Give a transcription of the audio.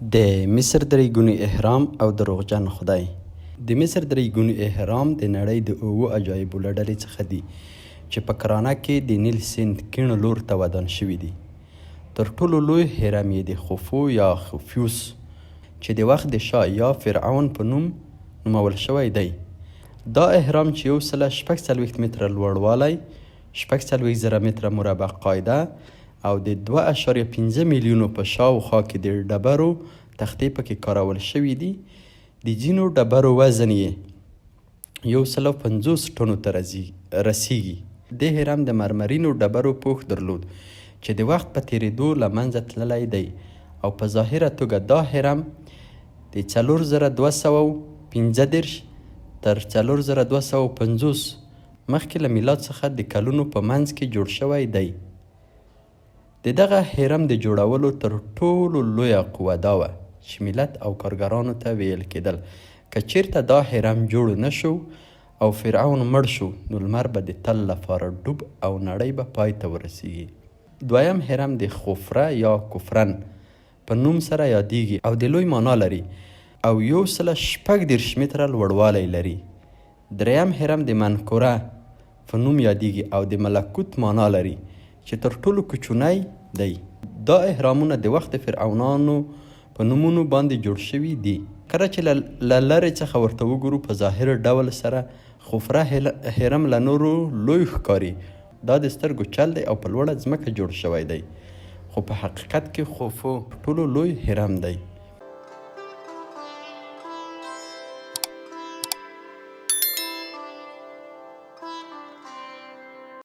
د مصر درې ګوني اهرام او دروغجن خدای. د مصر درې ګوني اهرام د نړۍ د 7 عجایبو له ډلې څخه دي چې په کرانه کې د نیل سیند کیڼ لور ته ودان شوي دي. تر ټولو لوی هرم یې د خوفو یا خوفیوس چې د وخت د شاه یا فرعون په نوم نومول شوی دی. دا اهرام چې 146 متره لوړوالی، 46,000 متره مربع قاعده او د 2.5 میلیونو په شاوخوا کې د ډبرو تختې پکې کارول شوي دي. د ځینو ډبرو وزن یې 150 ټنو ته رسیږي. د هرم د مرمرینو ډبرو پوښ درلود چې د وخت په تیریدو له منځه تللی دی او په ظاهره توګه دا هرم د 4215 تر 4250 مخکې له میلاد څخه د کلونو په منځ کې جوړ شوی دی. د دغه هرم د جوړولو تر ټولو لویه قوه دا وه چې ملت او کارګرانو ته ویل کېدل که چیرته دا هرم جوړ نه شو او فرعون مړ شو نو لمر به د تل لپاره ډوب او نړۍ به پای ته ورسیږي. دویم هرم د خوفره یا کفرن په نوم سره یادیږي او د لوی معنا لري او 116 متره لوړوالی لري. دریم هرم د منکوره په نوم یادیږي او د ملکوت معنا لري چې تر ټولو کوچنی دی. دا اهرامونه د وخت فرعونانو په نومونو باندې جوړ شوي دي. کله چې له لرې څخه ورته وګورو په ظاهر ډول سره خوفره هرم له نورو لوی ښکاري. دا د سترګو چل دی او په لوړه ځمکه جوړ شوی دی، خو په حقیقت کې خوفو ټولو لوی هرم دی.